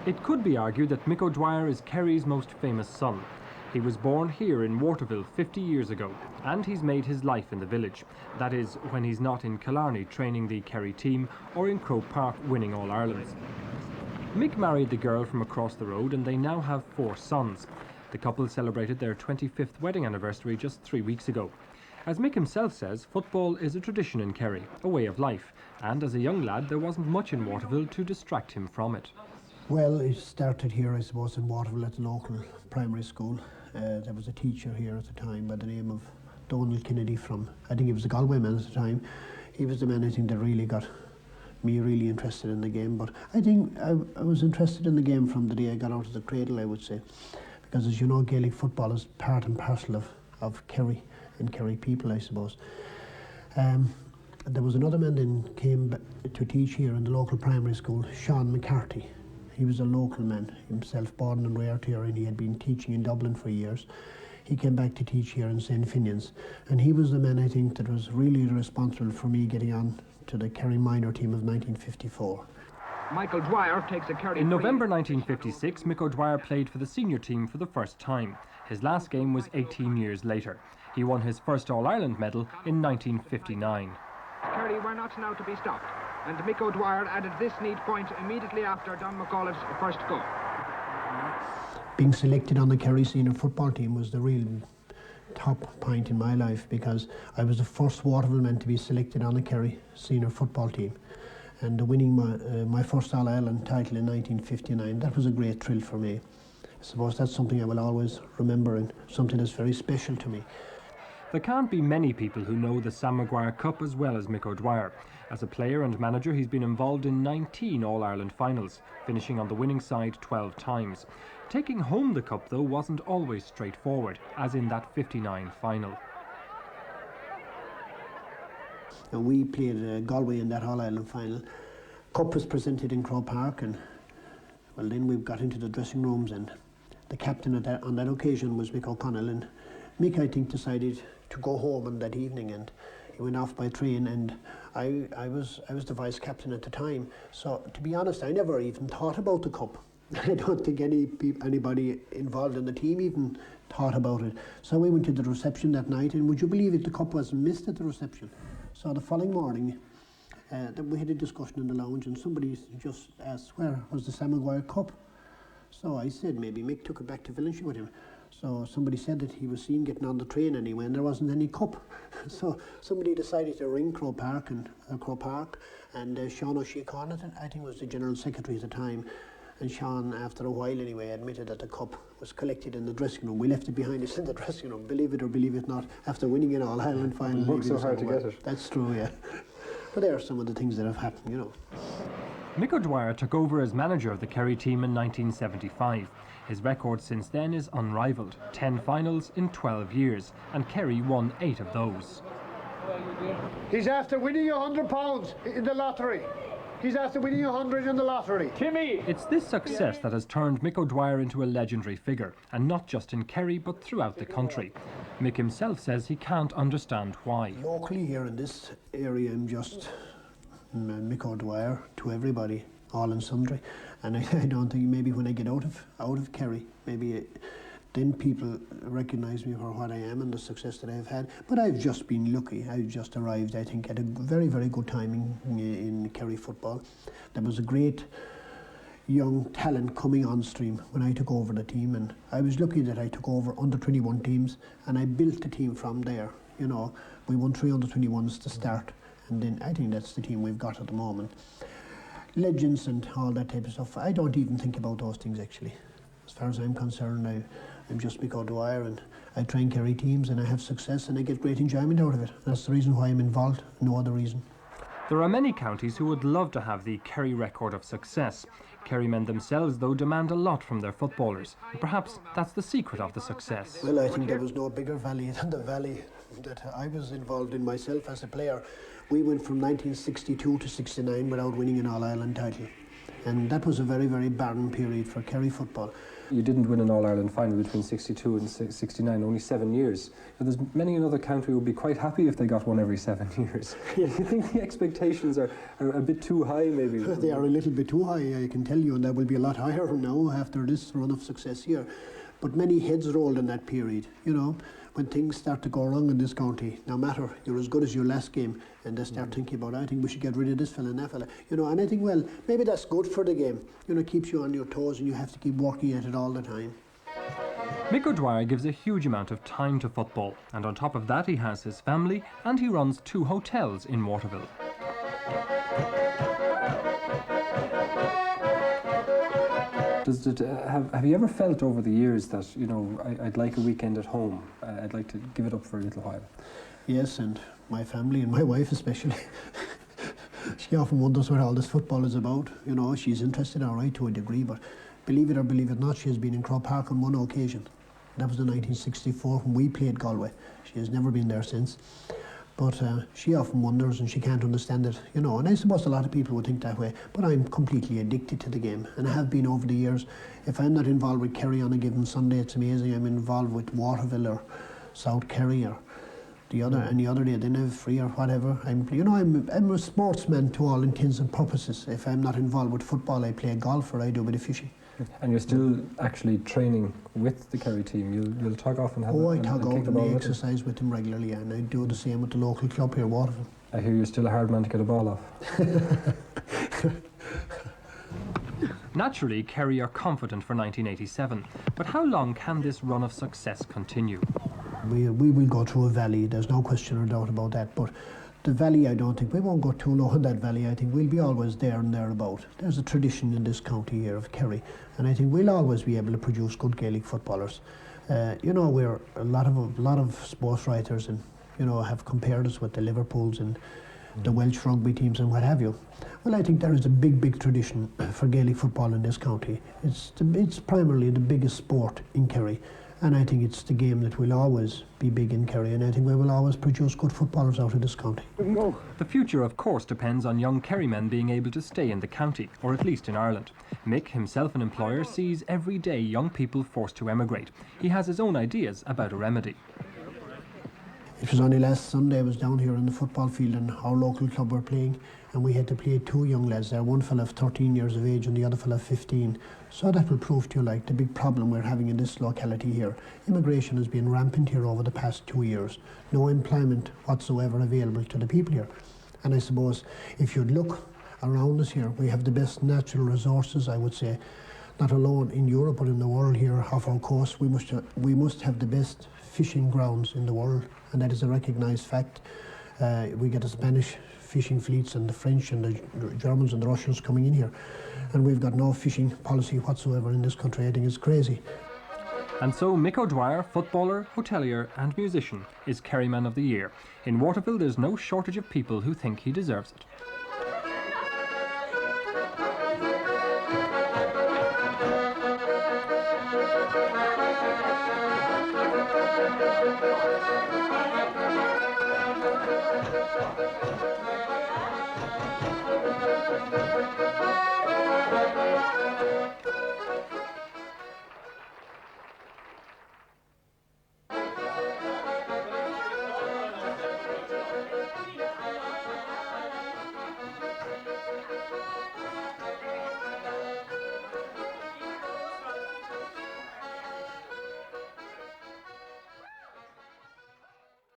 It could be argued that Mick O'Dwyer is Kerry's most famous son. He was born here in Waterville 50 years ago, and he's made his life in the village. That is, when he's not in Killarney training the Kerry team or in Croke Park winning All-Irelands. Mick married the girl from across the road and they now have 4 sons. The couple celebrated their 25th wedding anniversary just 3 weeks ago. As Mick himself says, football is a tradition in Kerry, a way of life, and as a young lad there wasn't much in Waterville to distract him from it. Well, it started here, I suppose, in Waterville at the local primary school. There was a teacher here at the time by the name of Donald Kennedy from, I think he was a Galway man at the time. He was the man, I think, that really got me really interested in the game. But I think I was interested in the game from the day I got out of the cradle, I would say. Because as you know, Gaelic football is part and parcel of Kerry and Kerry people, I suppose. There was another man that came to teach here in the local primary school, Sean McCarthy. He was a local man himself, born and reared here, and he had been teaching in Dublin for years. He came back to teach here in St. Finian's, and he was the man, I think, that was really responsible for me getting on to the Kerry minor team of 1954. Michael Dwyer takes a Kerry. In November 1956, Mick O'Dwyer played for the senior team for the first time. His last game was 18 years later. He won his first All-Ireland medal in 1959. Kerry were not now to be stopped, and Mick O'Dwyer added this neat point immediately after Don McAuliffe's first goal. Being selected on the Kerry senior football team was the real top point in my life, because I was the first Waterville man to be selected on the Kerry senior football team, and winning my first All-Ireland title in 1959, that was a great thrill for me. I suppose that's something I will always remember and something that's very special to me. There can't be many people who know the Sam Maguire Cup as well as Mick O'Dwyer. As a player and manager, he's been involved in 19 All-Ireland finals, finishing on the winning side 12 times. Taking home the cup, though, wasn't always straightforward, as in that 59 final. And we played Galway in that All-Ireland final. Cup was presented in Croke Park, and well, then we got into the dressing rooms, and the captain on that occasion was Mick O'Connell, and Mick, I think, decided to go home on that evening, and he went off by train, and I was the vice captain at the time. So to be honest, I never even thought about the cup. I don't think anybody involved in the team even thought about it. So we went to the reception that night, and would you believe it, the cup was missed at the reception. So the following morning, we had a discussion in the lounge, and somebody just asked, where was the Sam Maguire Cup? So I said maybe Mick took it back to Village with him. So somebody said that he was seen getting on the train anyway, and there wasn't any cup. So somebody decided to ring Croke Park, and Sean O'Shea-Conant, I think, was the General Secretary at the time. And Sean, after a while anyway, admitted that the cup was collected in the dressing room. We left it behind us in the dressing room, believe it or believe it not, after winning an All-Ireland final. Worked so hard to get it. That's true, yeah. But there are some of the things that have happened, you know. Mick O'Dwyer took over as manager of the Kerry team in 1975. His record since then is unrivalled, 10 finals in 12 years, and Kerry won 8 of those. He's after winning £100 in the lottery. He's after winning 100 in the lottery. Timmy! It's this success that has turned Mick O'Dwyer into a legendary figure, and not just in Kerry but throughout the country. Mick himself says he can't understand why. Locally here in this area, I'm just Mick O'Dwyer to everybody, all and sundry. And I don't think maybe when I get out of Kerry, maybe then people recognise me for what I am and the success that I've had. But I've just been lucky. I've just arrived, I think, at a very, very good time in Kerry football. There was a great young talent coming on stream when I took over the team, and I was lucky that I took over under 21 teams, and I built the team from there. You know, we won 3 under 21s to start, and then I think that's the team we've got at the moment. Legends and all that type of stuff, I don't even think about those things actually. As far as I'm concerned, I'm just Mick O'Dwyer, and I train Kerry teams, and I have success, and I get great enjoyment out of it. That's the reason why I'm involved, no other reason. There are many counties who would love to have the Kerry record of success. Kerrymen themselves, though, demand a lot from their footballers. And perhaps that's the secret of the success. Well, I think there was no bigger valley than the valley that I was involved in myself as a player. We went from 1962 to 69 without winning an All-Ireland title. And that was a very, very barren period for Kerry football. You didn't win an All-Ireland final between 62 and 69, only 7 years. So there's many another country would be quite happy if they got one every 7 years. You think the expectations are a bit too high, maybe? They are a little bit too high, I can tell you, and that will be a lot higher now after this run of success here. But many heads rolled in that period, you know, when things start to go wrong in this county. No matter, you're as good as your last game, and they start thinking about, I think we should get rid of this fella and that fella. You know, and I think, well, maybe that's good for the game. You know, it keeps you on your toes and you have to keep working at it all the time. Mick O'Dwyer gives a huge amount of time to football, and on top of that he has his family and he runs 2 hotels in Waterville. Have you ever felt over the years that, you know, I'd like a weekend at home, I'd like to give it up for a little while? Yes, and my family and my wife especially. She often wonders what all this football is about. You know, she's interested, all right, to a degree, but believe it or believe it not, she has been in Croke Park on one occasion. That was in 1964 when we played Galway. She has never been there since. But she often wonders and she can't understand it, you know, and I suppose a lot of people would think that way, but I'm completely addicted to the game and I have been over the years. If I'm not involved with Kerry on a given Sunday, it's amazing. I'm involved with Waterville or South Kerry or any other day, then I'm free or whatever. I'm a sportsman to all intents and purposes. If I'm not involved with football, I play golf or I do a bit of fishing. And you're still actually training with the Kerry team? You'll tug off and have I tug out and I exercise with them regularly, and I do the same with the local club here, Waterville. I hear you're still a hard man to get a ball off. Naturally, Kerry are confident for 1987, but how long can this run of success continue? We will go through a valley, there's no question or doubt about that, but the valley, I don't think, we won't go too low in that valley. I think we'll be always there and thereabout. There's a tradition in this county here of Kerry, and I think we'll always be able to produce good Gaelic footballers. You know, we're a lot of sports writers and, you know, have compared us with the Liverpools and the Welsh rugby teams and what have you. Well, I think there is a big tradition for Gaelic football in this county. It's primarily the biggest sport in Kerry. And I think it's the game that will always be big in Kerry, and I think we will always produce good footballers out of this county. The future, of course, depends on young Kerrymen being able to stay in the county, or at least in Ireland. Mick, himself an employer, sees every day young people forced to emigrate. He has his own ideas about a remedy. It was only last Sunday I was down here in the football field and our local club were playing, and we had to play 2 young lads there, one fella of 13 years of age and the other fella of 15. So that will prove to you like the big problem we're having in this locality here. Immigration has been rampant here over the past 2 years. No employment whatsoever available to the people here. And I suppose if you look around us here, we have the best natural resources, I would say, not alone in Europe but in the world here off our coast. We must have the best fishing grounds in the world, and that is a recognised fact. We get the Spanish fishing fleets and the French and the Germans and the Russians coming in here, and we've got no fishing policy whatsoever in this country. I think it's crazy. And so Mick O'Dwyer, footballer, hotelier and musician, is Kerryman of the Year. In Waterville there's no shortage of people who think he deserves it.